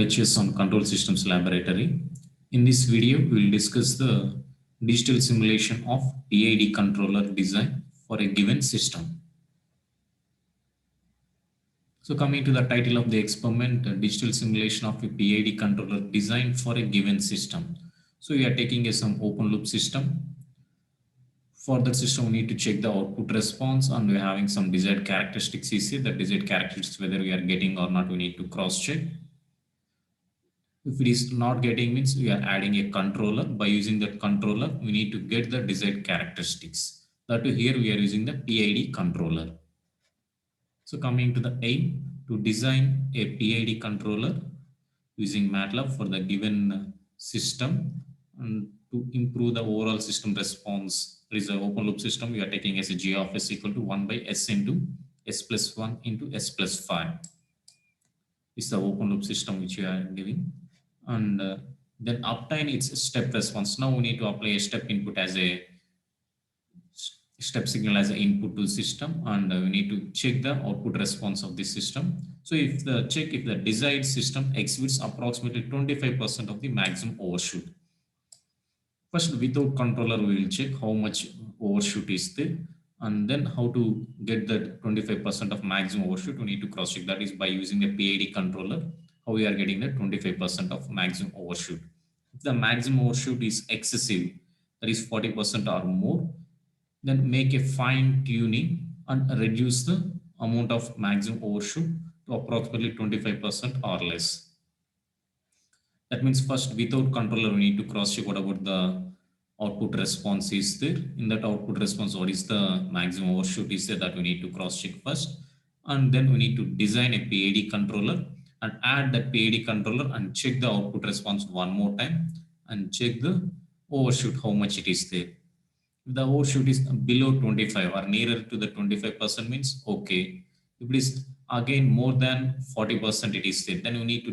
LHS on Control Systems Laboratory. In this video, we will discuss the digital simulation of PID controller design for a given system. So coming to the title of the experiment, digital simulation of a PID controller design for a given system. So we are taking some open loop system. For that system, we need to check the output response and we are having some desired characteristics. The desired characteristics, whether we are getting or not, we need to cross check. If it is not getting, means we are adding a controller. By using that controller, we need to get the desired characteristics. That here we are using the PID controller. So coming to the aim, to design a PID controller using MATLAB for the given system and to improve the overall system response. It is an open loop system. We are taking as a g of s equal to 1 by s into s plus 1 into s plus 5. This is the open loop system which we are giving. And then obtain its step response. Now we need to apply a step input as a step signal as an input to the system, and we need to check the output response of this system. So if the desired system exhibits approximately 25% of the maximum overshoot. First, without controller, we will check how much overshoot is there, and then how to get that 25% of maximum overshoot. We need to cross check. That is by using the PID controller, how we are getting the 25% of maximum overshoot. If the maximum overshoot is excessive, that is 40% or more, then make a fine tuning and reduce the amount of maximum overshoot to approximately 25% or less. That means first, without controller, we need to cross check what about the output response is there. In that output response, what is the maximum overshoot is there, that we need to cross check first. And then we need to design a PID controller and add that PID controller and check the output response one more time and check the overshoot, how much it is there. If the overshoot is below 25 or nearer to the 25% means okay. If it is again more than 40% it is there, then we need to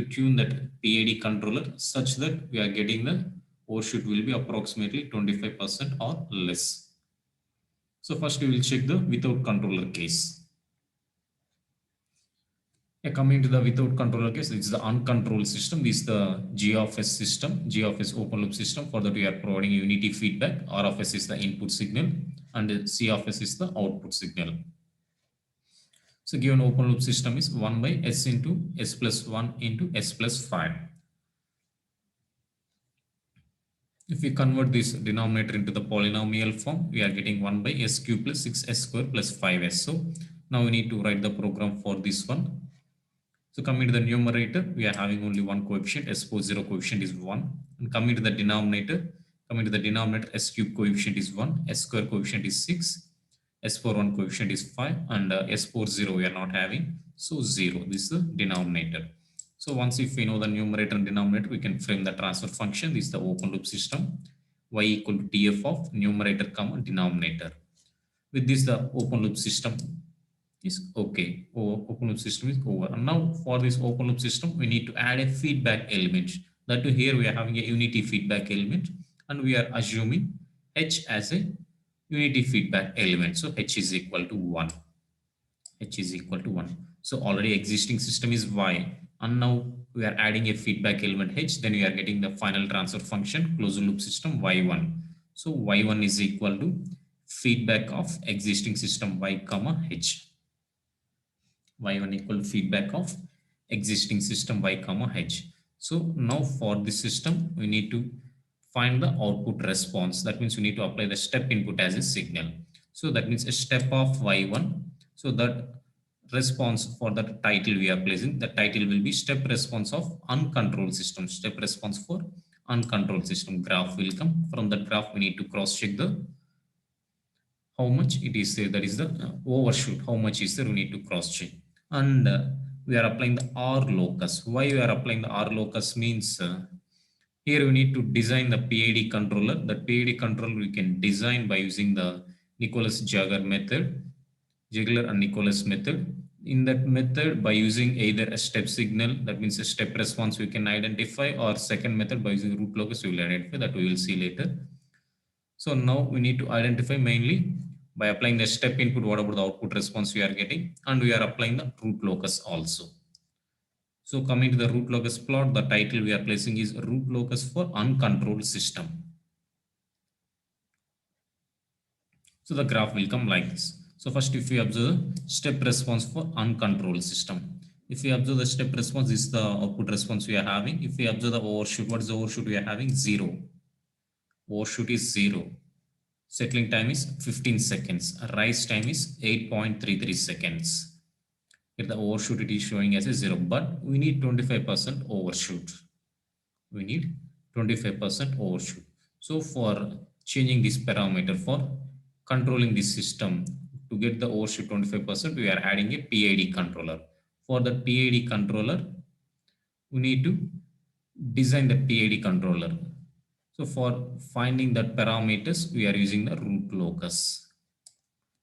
tune that PID controller such that we are getting the overshoot will be approximately 25% or less. So first we will check the without controller case. Coming to the without controller case, it's the uncontrolled system. This is the G of S system, G of S open loop system. For that we are providing unity feedback. R of S is the input signal and C of S is the output signal. So given open loop system is 1 by s into s plus 1 into s plus 5. If we convert this denominator into the polynomial form, we are getting 1 by s cube plus 6s square plus 5s. So now we need to write the program for this one. So coming to the numerator, we are having only one coefficient, s40 coefficient is 1. And coming to the denominator, s cube coefficient is 1, s square coefficient is 6, s41 coefficient is 5, and s40 we are not having, so 0. This is the denominator. So once if we know the numerator and denominator, we can frame the transfer function. This is the open loop system, y equal to df of numerator comma denominator. With this, the open loop system is okay. Open loop system is over. And now for this open loop system, we need to add a feedback element. That to here we are having a unity feedback element, and we are assuming h as a unity feedback element. So h is equal to 1. H is equal to 1. So already existing system is y, and now we are adding a feedback element h. Then we are getting the final transfer function closed loop system y1. So y1 is equal to feedback of existing system y comma h. Y1 equal to feedback of existing system y comma h. So now for this system, we need to find the output response. That means we need to apply the step input as a signal. So that means a step of y1. So that response for the title we are placing, the title will be step response of uncontrolled system. Step response for uncontrolled system graph will come. From that graph, we need to cross check the how much it is there, that is the overshoot, how much is there, we need to cross check. And we are applying the R locus. Why we are applying the R locus means here we need to design the PID controller. The PID controller we can design by using the Nicholas-Jaeger method, Ziegler and Nicholas method. In that method, by using either a step signal, that means a step response we can identify, or second method by using root locus we will identify, that we will see later. So now we need to identify mainly by applying the step input, what about the output response we are getting, and we are applying the root locus also. So coming to the root locus plot, the title we are placing is root locus for uncontrolled system. So the graph will come like this. So first, if we observe step response for uncontrolled system, if we observe the step response, this is the output response we are having. If we observe the overshoot, what is the overshoot we are having? 0. Overshoot is 0. Settling time is 15 seconds. Rise time is 8.33 seconds. Here the overshoot it is showing as a 0, but we need 25% overshoot. We need 25% overshoot. So for changing this parameter, for controlling this system, to get the overshoot 25%, we are adding a PID controller. For the PID controller, we need to design the PID controller. So for finding that parameters, we are using the root locus.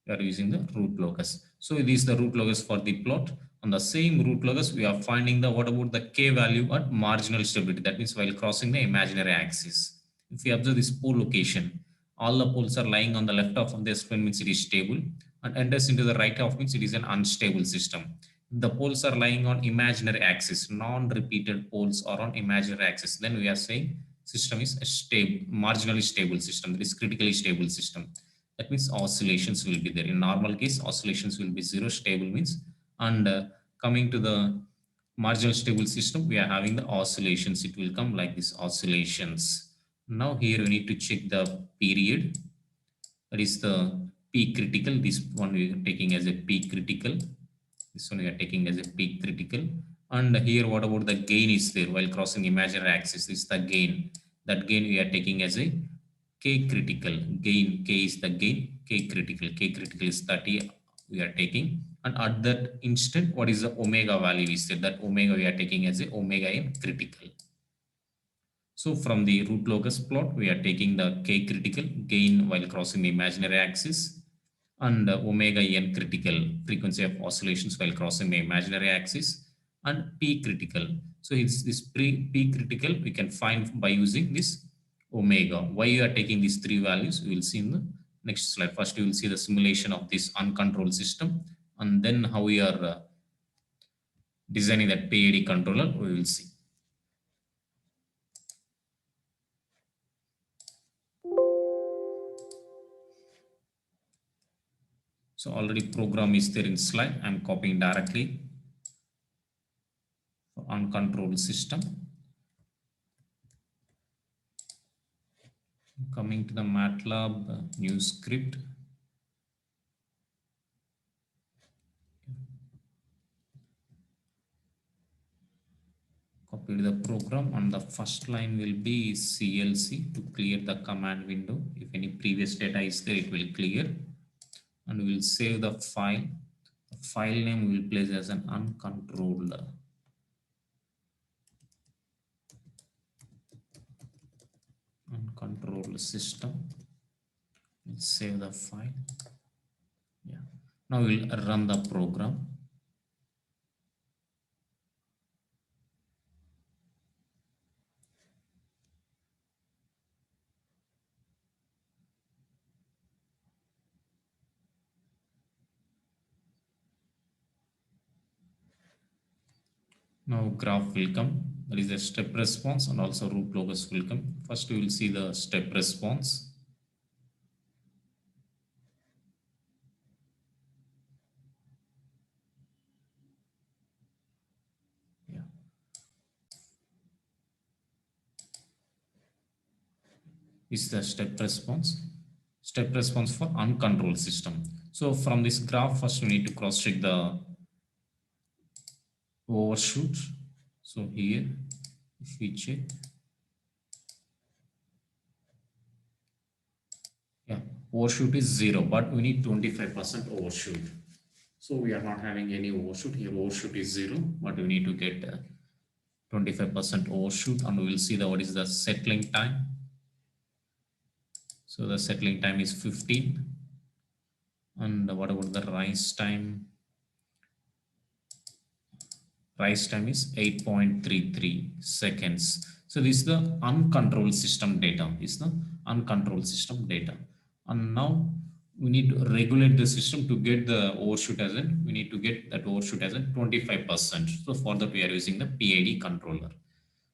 We are using the root locus. So it is the root locus for the plot. On the same root locus, we are finding the what about the K value at marginal stability. That means while crossing the imaginary axis. If we observe this pole location, all the poles are lying on the left half of the experiment means it is stable, and enters into the right half means it is an unstable system. If the poles are lying on imaginary axis, non-repeated poles are on imaginary axis, then we are saying system is a stable, marginally stable system. That is critically stable system. That means oscillations will be there. In normal case, oscillations will be 0. Stable means, and coming to the marginal stable system, we are having the oscillations. It will come like this, oscillations. Now here we need to check the period. That is the P critical. This one we are taking as a P critical. This one we are taking as a P critical. And here what about the gain is there while crossing imaginary axis? This is the gain. That gain we are taking as a K critical. Gain, K is the gain, K critical. K critical is 30 we are taking. And at that instant, what is the omega value is there? That omega we are taking as a omega n critical. So from the root locus plot, we are taking the K critical gain while crossing the imaginary axis, and omega n critical frequency of oscillations while crossing the imaginary axis, and P critical. So it's this P critical we can find by using this omega. Why you are taking these three values, we will see in the next slide. First, you will see the simulation of this uncontrolled system, and then how we are designing that PID controller, we will see. So already program is there in slide. I'm copying directly for uncontrolled system. Coming to the MATLAB new script. Copy the program, and the first line will be CLC to clear the command window. If any previous data is there, it will clear, and we will save the file. The file name we will place as an uncontrolled. Uncontrolled system. We'll save the file. Yeah. Now we'll run the program. Now graph will come. There is a step response and also root locus will come. First we will see the step response. Yeah. Is the step response. Step response for uncontrolled system. So from this graph, first we need to cross check the overshoot. So here, if we check, yeah, overshoot is 0, but we need 25% overshoot. So we are not having any overshoot here. Overshoot is 0, but we need to get 25% overshoot, and we will see the what is the settling time. So the settling time is 15, and what about the rise time? Rise time is 8.33 seconds. So this is the uncontrolled system data. This is the uncontrolled system data. And now we need to regulate the system to get the overshoot as in, we need to get that overshoot as in 25%. So for that we are using the PID controller.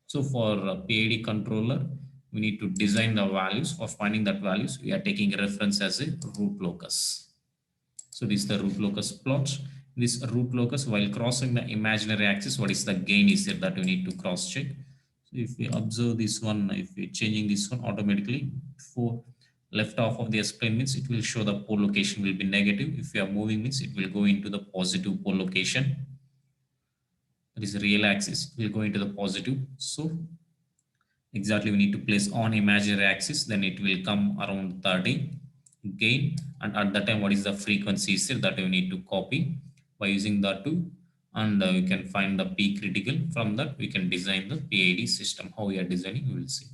So for PID controller, we need to design the values. For finding that values, we are taking reference as a root locus. So this is the root locus plot. This root locus, while crossing the imaginary axis, what is the gain is here that we need to cross check. So if we observe this one, if we're changing this one automatically, for left half of the S-plane means it will show the pole location will be negative. If we are moving means it will go into the positive pole location. That is real axis will go into the positive. So exactly we need to place on imaginary axis, then it will come around 30 gain, and at that time what is the frequency is there that we need to copy by using that too, and we can find the P critical. From that we can design the PID system. How we are designing, we will see.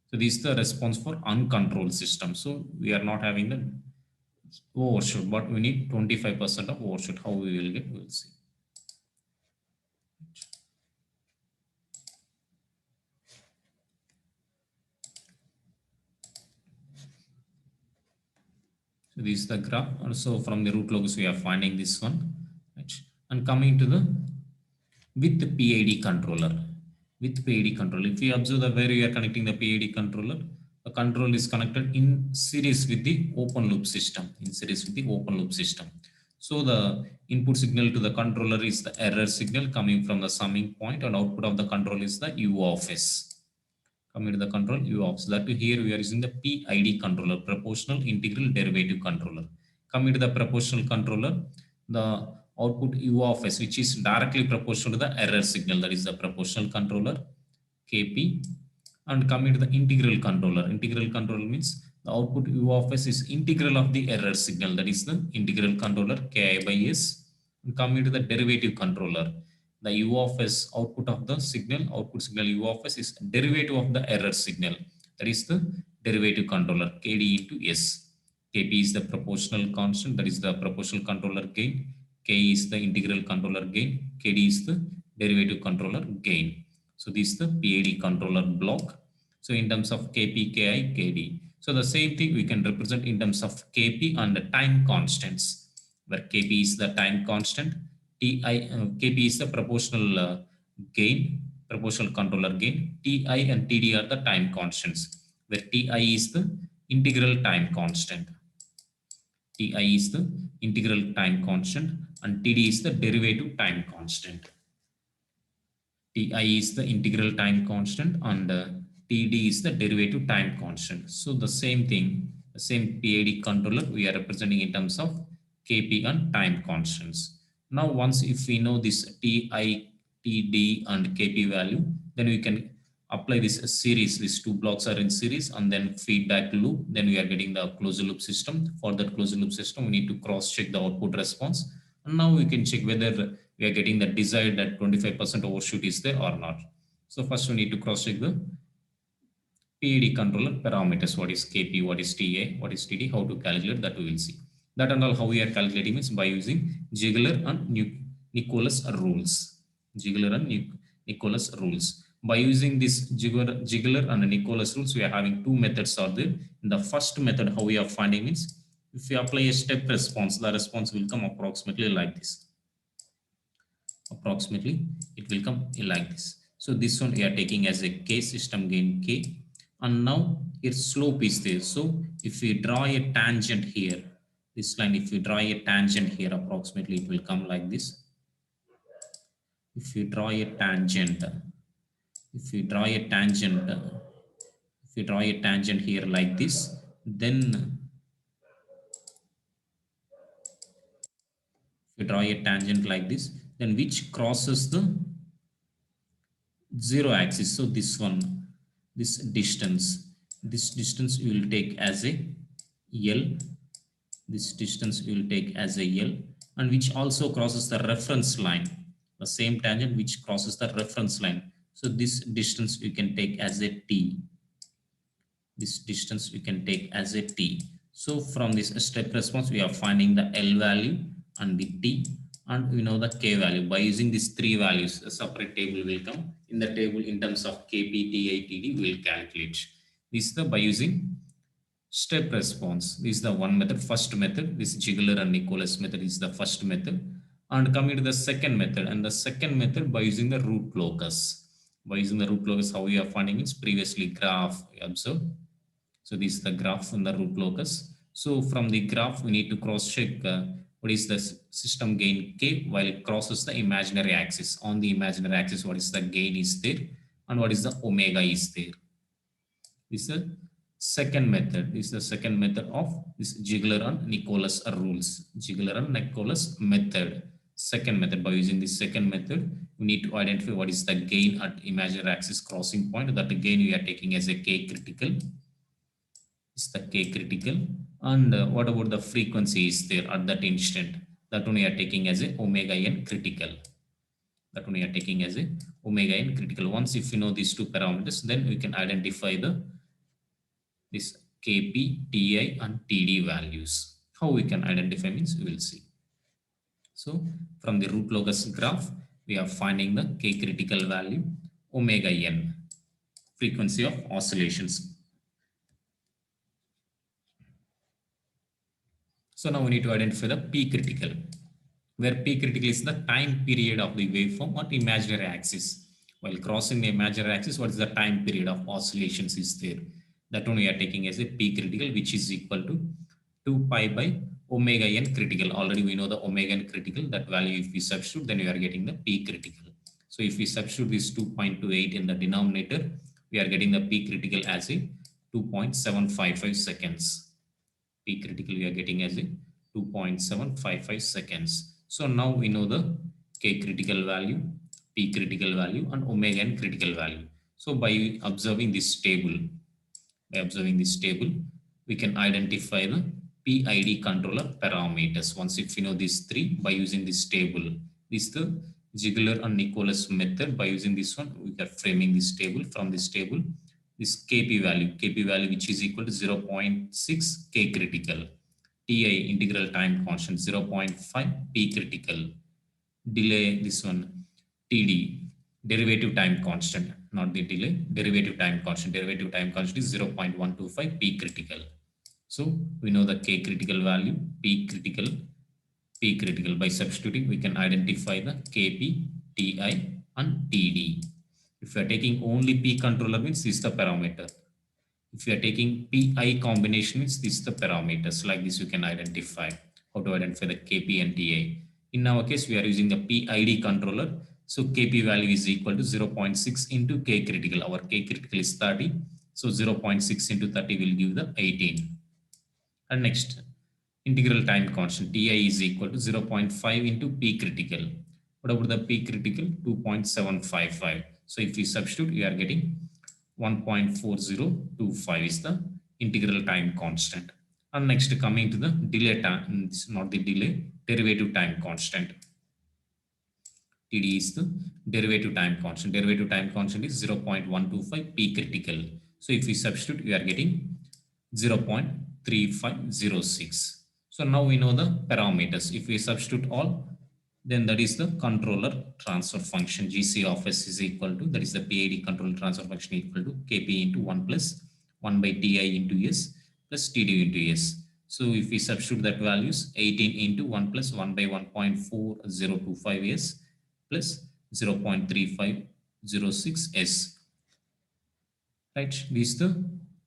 So this is the response for uncontrolled system. So we are not having the overshoot, but we need 25% of overshoot. How we will get, we will see. So this is the graph. Also from the root locus, we are finding this one. Right? And coming to the with the PID controller. With PID controller, if we observe the where we are connecting the PID controller, the control is connected in series with the open loop system. In series with the open loop system. So the input signal to the controller is the error signal coming from the summing point, and output of the control is the U of S. Coming to the control U of S. That here we are using the PID controller, proportional integral derivative controller. Coming to the proportional controller, the output U of S, which is directly proportional to the error signal, that is the proportional controller KP. And coming to the integral controller, integral controller means the output U of S is integral of the error signal, that is the integral controller Ki by S. And coming to the derivative controller, the U of S output of the signal, output signal U of S is derivative of the error signal, that is the derivative controller KD into S. Kp is the proportional constant, that is the proportional controller gain. K is the integral controller gain. Kd is the derivative controller gain. So this is the PID controller block. So in terms of Kp, Ki, Kd. So the same thing we can represent in terms of Kp and the time constants, where Kp is the time constant, Kp is the proportional gain, proportional controller gain. Ti and Td are the time constants, where Ti is the integral time constant. Ti is the integral time constant and Td is the derivative time constant. Ti is the integral time constant and Td is the derivative time constant. So the same thing, the same PID controller we are representing in terms of Kp and time constants. Now once if we know this Ti, Td and Kp value, then we can apply this series. These two blocks are in series and then feedback loop. Then we are getting the closed loop system. For that closed loop system, we need to cross check the output response. And now we can check whether we are getting the desired that 25% overshoot is there or not. So first we need to cross check the PID controller parameters. What is Kp, what is Ta, what is Td, how to calculate that we will see. That and all how we are calculating means by using Ziegler and Nicholas rules. Ziegler and Nicholas rules. By using this Ziegler and Nicholas rules, we are having two methods are there. In the first method, how we are finding means if we apply a step response, the response will come approximately like this. Approximately it will come like this. So this one we are taking as a K, system gain K, and now its slope is there. So if we draw a tangent here, this line, if we draw a tangent here, approximately it will come like this. If you draw a tangent, if we draw a tangent, if we draw a tangent here like this, then if we draw a tangent like this, then which crosses the zero axis. So this one, this distance you will take as a L, this distance you will take as a L, and which also crosses the reference line, the same tangent which crosses the reference line. So this distance you can take as a T. This distance you can take as a T. So from this step response, we are finding the L value and the T, and we know the K value. By using these three values, a separate table will come. In the table, in terms of Kp, Ti, Td, we will calculate. This is the by using Step response, this is the one method, first method. This Ziegler and Nicholas method is the first method. And coming to the second method, and the second method by using the root locus. By using the root locus, how we are finding is previously graph, observe. So this is the graph from the root locus. So from the graph, we need to cross check what is the system gain k while it crosses the imaginary axis. On the imaginary axis, what is the gain is there and what is the omega is there. This is the second method. This is the second method of this Ziegler and Nicholas rules. Ziegler and Nicholas method. Second method, by using this second method, we need to identify what is the gain at imaginary axis crossing point. That gain we are taking as a k critical. Is the k critical, and what about the frequency is there at that instant, that one we are taking as a omega n critical. That one we are taking as a omega n critical. Once if you know these two parameters, then we can identify the this kp, ti and td values. How we can identify means we will see. So from the root locus graph, we are finding the k critical value omega n, frequency of oscillations. So now we need to identify the P critical, where P critical is the time period of the waveform on imaginary axis. While crossing the imaginary axis, what is the time period of oscillations is there? That one we are taking as a P critical, which is equal to 2 pi by omega n critical. Already we know the omega n critical, that value if we substitute, then we are getting the P critical. So if we substitute this 2.28 in the denominator, we are getting the P critical as a 2.755 seconds. P critical we are getting as a 2.755 seconds. So now we know the K critical value, P critical value and omega n critical value. So by observing this table, we can identify the PID controller parameters. Once if you know these three, by using this table, this is the Ziegler and Nicholas method. By using this one, we are framing this table. From this table, this kp value which is equal to 0.6 k critical, ti integral time constant 0.5 p critical, delay this one td derivative time constant, not the delay, derivative time constant is 0.125 p critical. So we know the k critical value, p critical. By substituting, we can identify the kp, ti and td. If you are taking only P controller means this is the parameter. If you are taking PI combination means this is the parameters. Like this you can identify how to identify the KP and TI. In our case we are using the PID controller. So KP value is equal to 0.6 into K critical. Our K critical is 30. So 0.6 into 30 will give the 18. And next, integral time constant TI is equal to 0.5 into P critical. What about the P critical? 2.755. So if we substitute, we are getting 1.4025 is the integral time constant. And next, coming to the delay time, not the delay, derivative time constant. TD is the derivative time constant. Derivative time constant is 0.125 P critical. So if we substitute, we are getting 0.3506. So now we know the parameters. If we substitute all, then that is the controller transfer function. GC of S is equal to, that is the PID controller transfer function equal to KP into 1 plus 1 by TI into S plus TD into S. So if we substitute that values, 18 into 1 plus 1 by 1.4025 S plus 0.3506 S. Right, this is the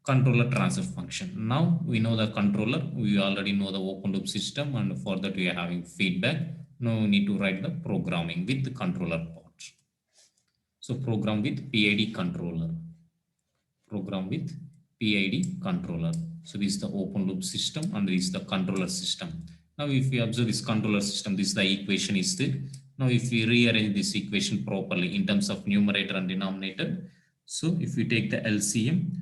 controller transfer function. Now we know the controller, we already know the open loop system, and for that we are having feedback. Now we need to write the programming with the controller part. So program with PID controller. Program with PID controller. So this is the open loop system and this is the controller system. Now if we observe this controller system, this is the equation is there. Now if we rearrange this equation properly in terms of numerator and denominator, so if we take the LCM,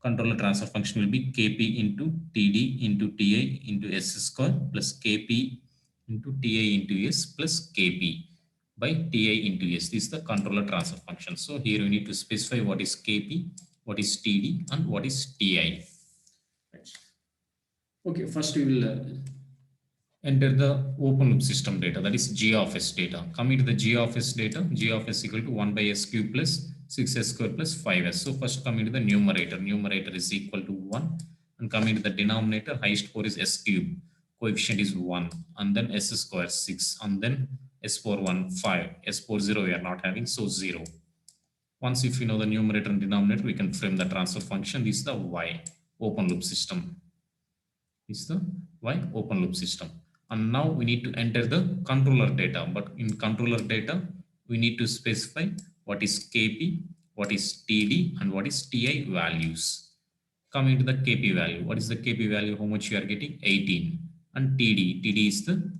controller transfer function will be Kp into Td into Ti into S square plus Kp into Ti into S plus Kp by Ti into S. This is the controller transfer function. So here we need to specify what is Kp, what is Td and what is Ti. Okay, first we will enter the open loop system data, that is G of S data. Coming to the G of S data, G of S equal to 1 by S cube plus 6S square plus 5S. So first coming to the numerator is equal to 1 And coming to the denominator, highest power is s cube, coefficient is 1, and then s square 6, and then s power 1 5, s power 0 we are not having, so 0. Once if you know the numerator and denominator, we can frame the transfer function. This is the y open loop system. This is the y open loop system. And now we need to enter the controller data. But in controller data, we need to specify what is kp, what is td, and what is ti values. Coming to the kp value, what is the kp value? How much you are getting? 18. And td is the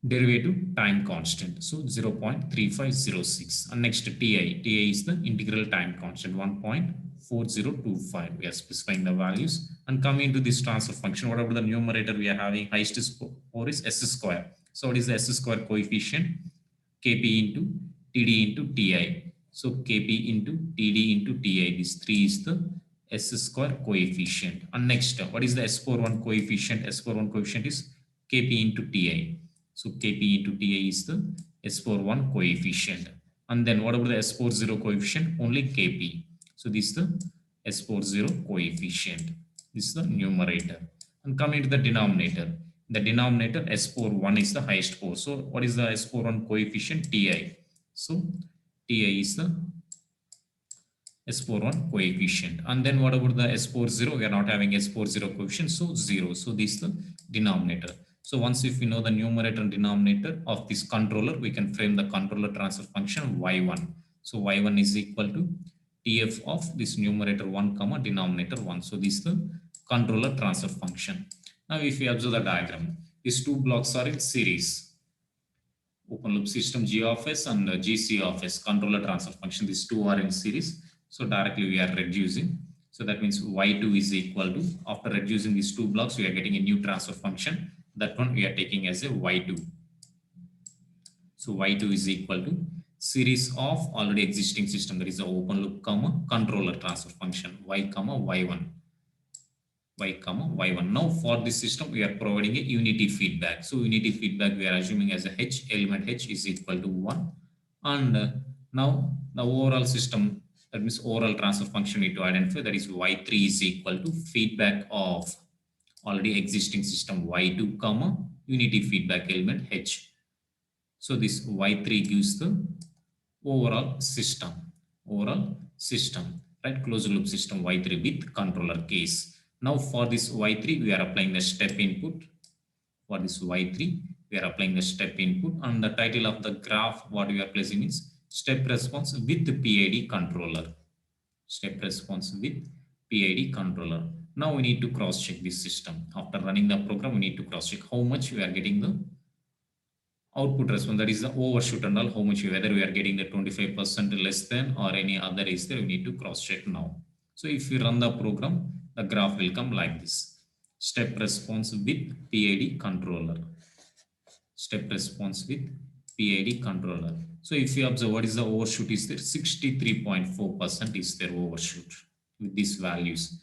derivative time constant, so 0.3506. And next ti is the integral time constant, 1.4025. We are specifying the values. And coming to this transfer function, whatever the numerator we are having, highest power is s square. So what is the s square coefficient? kp into td into ti. So kp into td into ti, this 3 is the s square coefficient. And next, what is the s power 1 coefficient? S power 1 coefficient is kp into ti. So kp into ti is the s power 1 coefficient. And then what about the s power 0 coefficient? Only kp. So this is the s power 0 coefficient. This is the numerator. And coming to the denominator. The denominator s power 1 is the highest power. So what is the s power 1 coefficient? Ti. So ti is the s power 1 coefficient. And then what about the s power 0? We are not having s power 0 coefficient, so 0. So this is the denominator. So once if we know the numerator and denominator of this controller, we can frame the controller transfer function y1. So y1 is equal to tf of this numerator 1 comma denominator 1. So this is the controller transfer function. Now if we observe the diagram, these two blocks are in series. Open loop system G of S and GC of S, controller transfer function. These two are in series. So directly we are reducing. So that means y2 is equal to, after reducing these two blocks, we are getting a new transfer function. That one we are taking as a y2. So y2 is equal to series of already existing system. That is the open loop comma controller transfer function y comma y1. Y comma y1. Now for this system, we are providing a unity feedback. So unity feedback we are assuming as a h, element h is equal to 1. And now the overall system, that means overall transfer function we need to identify, that is y3 is equal to feedback of already existing system y2 comma unity feedback element h. So this y3 gives the overall system, right? Closed loop system y3 with controller case. Now for this y3, we are applying the step input. For this y3, we are applying the step input, and the title of the graph what we are placing is step response with the PID controller. Step response with PID controller. Now we need to cross check this system. After running the program, we need to cross check how much we are getting the output response, that is the overshoot and all, how much, whether we are getting the 25% less than or any other is there, we need to cross check now. So if we run the program, the graph will come like this. Step response with PID controller. Step response with PID controller. So if you observe what is the overshoot is there, 63.4% is there overshoot with these values.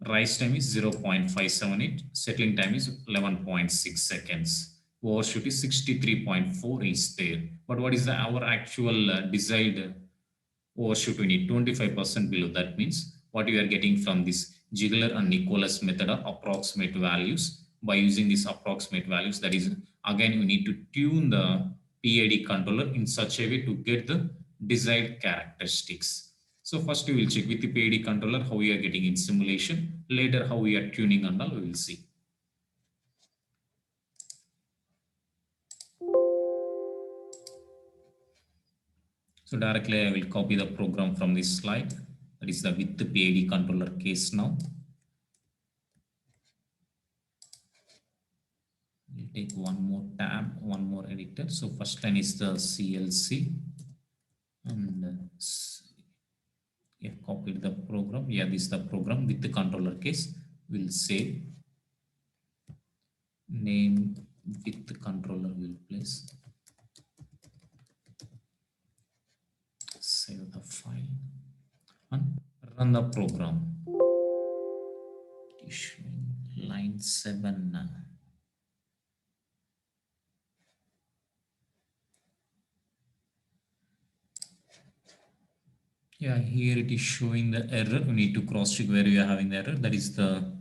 Rise time is 0.578, settling time is 11.6 seconds. Overshoot is 63.4 is there. But what is our actual desired overshoot? We need 25% below. That means what you are getting from this Ziegler and Nicholas method of approximate values. By using these approximate values, that is, again, we need to tune the PID controller in such a way to get the desired characteristics. So first we will check with the PID controller how we are getting in simulation. Later how we are tuning and all we will see. So directly I will copy the program from this slide. That is the with the PID controller case now. We'll take one more tab, one more editor. So first line is the CLC, and yeah, copied the program. Yeah, this is the program with the controller case. We'll save name with the controller. Will place, save the file and run the program. Issuing line 7. Yeah, here it is showing the error. We need to cross check where we are having the error. That is the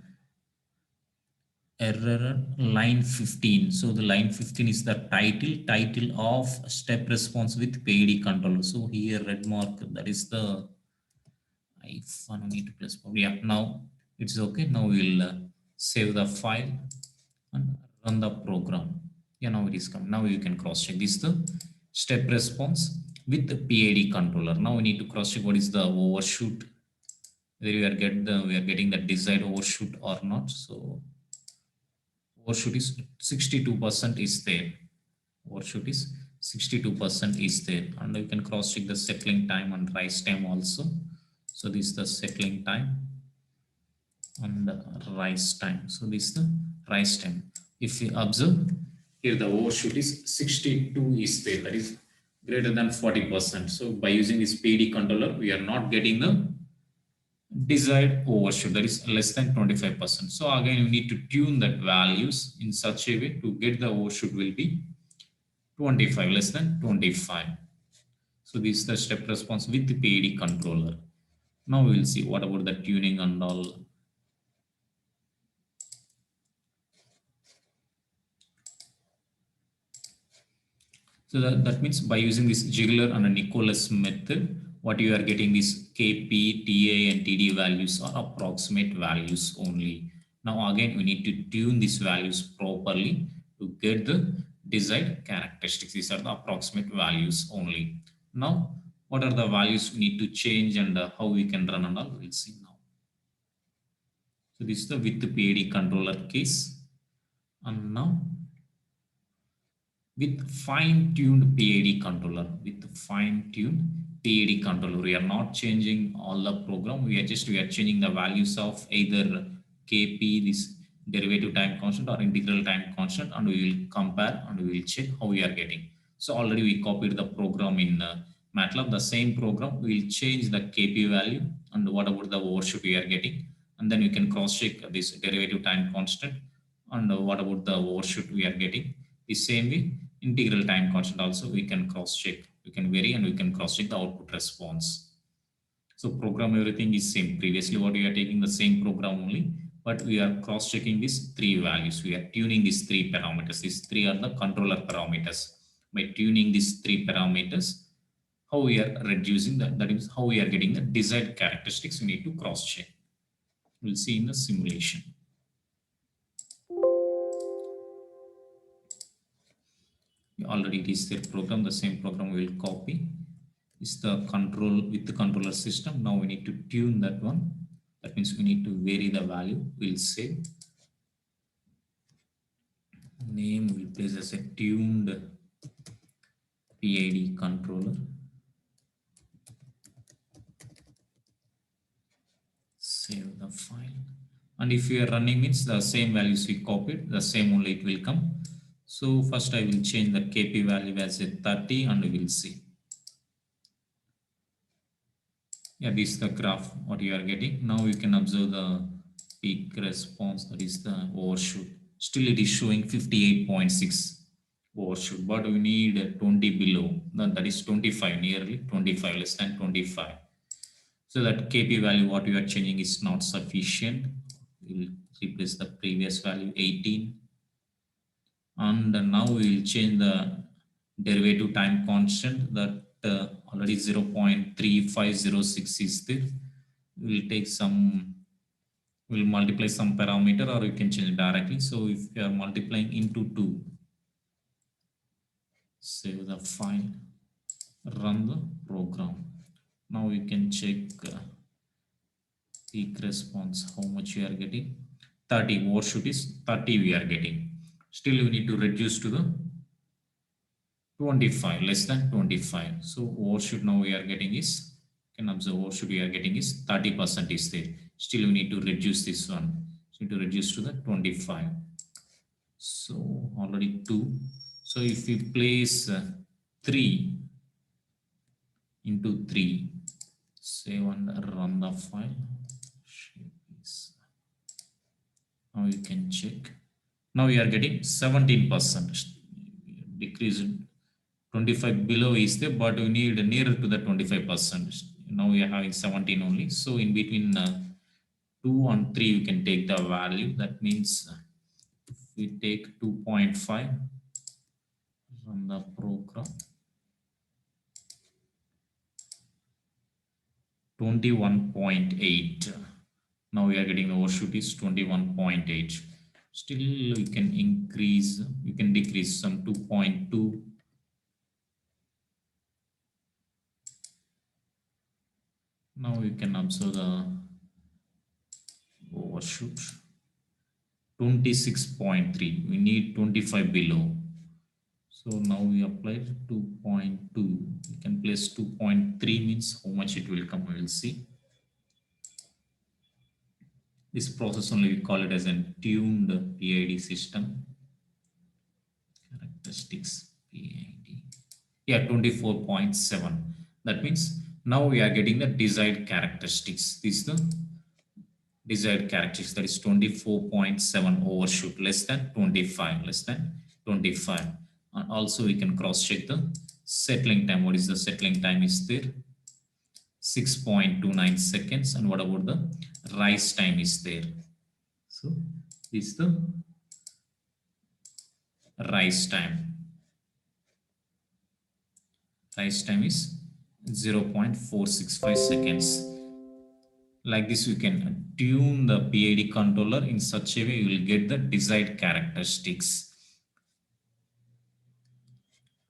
error line 15. So the line 15 is the title of step response with PID controller. So here red mark, that is the I1 need to plus. Yeah, now it's okay. Now we'll save the file and run the program. Yeah, now it is coming. Now you can cross check this, the step response with the PID controller. Now we need to cross check what is the overshoot, whether we are getting the desired overshoot or not. So overshoot is 62% is there. Overshoot is 62% is there, and you can cross check the settling time and rise time also. So this is the settling time and the rise time. So this is the rise time. If you observe here, the overshoot is 62 is there, that is greater than 40%. So by using this PD controller, we are not getting the desired overshoot, that is less than 25%. So again, you need to tune that values in such a way to get the overshoot will be 25, less than 25. So this is the step response with the PID controller. Now we will see what about the tuning and all. So that means by using this Ziegler and a Nicholas method, what you are getting is Kp, Ta and Td values are approximate values only. Now again, we need to tune these values properly to get the desired characteristics. These are the approximate values only. Now, what are the values we need to change and how we can run and all, we'll see now. So this is the with the PID controller case. And now with fine-tuned PID controller, we are not changing all the program. We are changing the values of either Kp, this derivative time constant, or integral time constant, and we will compare and we will check how we are getting. So already we copied the program in MATLAB. The same program, we will change the Kp value and what about the overshoot we are getting, and then we can cross check this derivative time constant and what about the overshoot we are getting. The same way, integral time constant also we can cross check. We can vary and we can cross check the output response. So program everything is same. Previously what we are taking the same program only, but we are cross checking these three values. We are tuning these three parameters. These three are the controller parameters. By tuning these three parameters, how we are reducing that is how we are getting the desired characteristics we need to cross check. We'll see in the simulation. Already it is their program, the same program we will copy. Is the control with the controller system. Now we need to tune that one. That means we need to vary the value. We'll say name will place as a tuned PID controller. Save the file. And if you are running means the same values we copied, the same only it will come. So first I will change the Kp value as a 30 and we will see. Yeah, this is the graph what you are getting. Now you can observe the peak response, that is the overshoot. Still it is showing 58.6 overshoot, but we need 20 below. That is 25, nearly 25, less than 25. So that Kp value what you are changing is not sufficient. We'll replace the previous value 18. And now we will change the derivative time constant that already 0.3506 is there. We'll take some, we'll multiply some parameter or you can change it directly. So if you are multiplying into 2, save the file, run the program. Now you can check peak response, how much you are getting. 30, overshoot is 30 we are getting. Still we need to reduce to the 25, less than 25. So overshoot now we are getting is, you can observe overshoot we are getting is 30% is there. Still we need to reduce this one. So we need to reduce to the 25. So already 2. So if we place 3 into 3, save and run the file. Now you can check. Now we are getting 17% decrease. 25 below is there, but we need nearer to the 25%. Now we are having 17 only. So in between 2 and 3, you can take the value. That means if we take 2.5 from the program, 21.8. Now we are getting the overshoot is 21.8. Still you can increase, you can decrease some 2.2. Now you can observe the overshoot 26.3. We need 25 below. So now we applied 2.2. We can place 2.3 means how much it will come, we will see. This process only we call it as a tuned PID system. Characteristics PID. Yeah, 24.7. That means now we are getting the desired characteristics. This is the desired characteristics, that is 24.7 overshoot, less than 25, less than 25. And also we can cross check the settling time. What is the settling time is there? 6.29 seconds. And what about the rise time is there? So this is the rise time. Rise time is 0.465 seconds. Like this, you can tune the PID controller in such a way you will get the desired characteristics.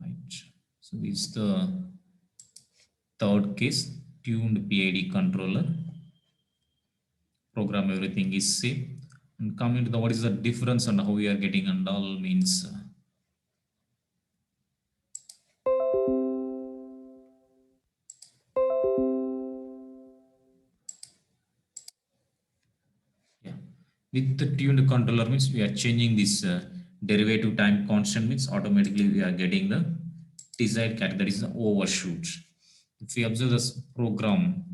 Right. So this is the third case, tuned PID controller. Program everything is same. And coming to the what is the difference and how we are getting and all means. Yeah. With the tuned controller means we are changing this derivative time constant, means automatically we are getting the desired character, that is the overshoot. If we observe this program,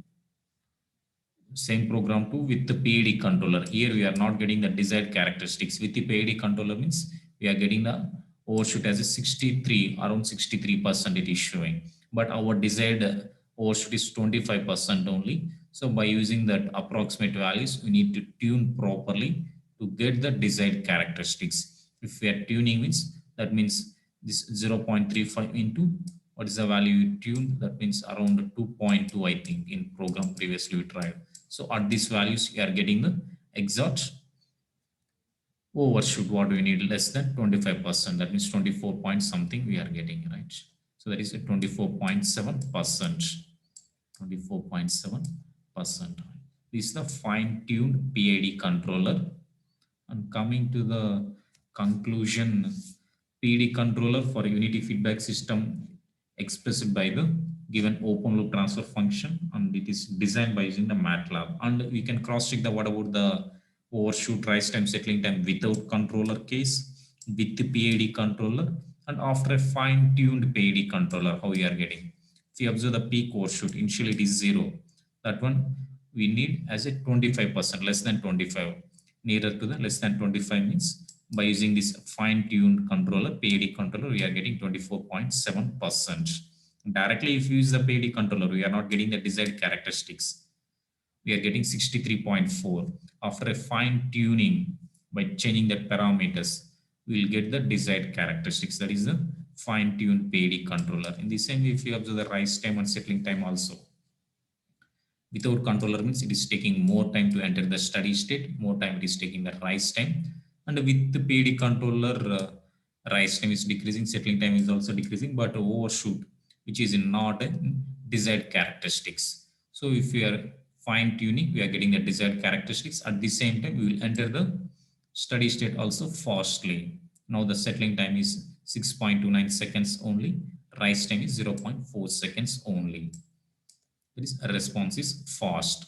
same program too with the PID controller. Here we are not getting the desired characteristics. With the PID controller means we are getting the overshoot as a 63, around 63% it is showing. But our desired overshoot is 25% only. So by using that approximate values, we need to tune properly to get the desired characteristics. If we are tuning means, that means this 0.35 into what is the value you tuned, that means around 2.2, I think in program previously we tried. So at these values, you are getting the exact overshoot. What we need less than 25%. That means 24 point something we are getting, right? So that is a 24.7%. 24.7%. This is the fine-tuned PID controller. And coming to the conclusion, PID controller for unity feedback system expressed by the given open loop transfer function, and it is designed by using the MATLAB. And we can cross check the what about the overshoot, rise time, settling time without controller case, with the PID controller, and after a fine-tuned PID controller, how we are getting. If you observe the peak overshoot, initially it is 0. That one we need as a 25%, less than 25. Nearer to the less than 25 means by using this fine-tuned controller, PID controller, we are getting 24.7%. Directly, if you use the PID controller, we are not getting the desired characteristics. We are getting 63.4. After a fine-tuning, by changing the parameters, we will get the desired characteristics. That is the fine-tuned PID controller. In the same way, if you observe the rise time and settling time also, without controller means it is taking more time to enter the steady state, more time it is taking the rise time. And with the PID controller, rise time is decreasing, settling time is also decreasing, but overshoot, which is not a desired characteristics. So if we are fine tuning, we are getting the desired characteristics. At the same time, we will enter the steady state also fastly. Now the settling time is 6.29 seconds only, rise time is 0.4 seconds only. That is, a response is fast,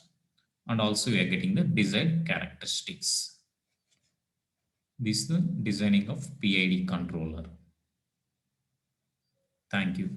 and also we are getting the desired characteristics. This is the designing of PID controller. Thank you.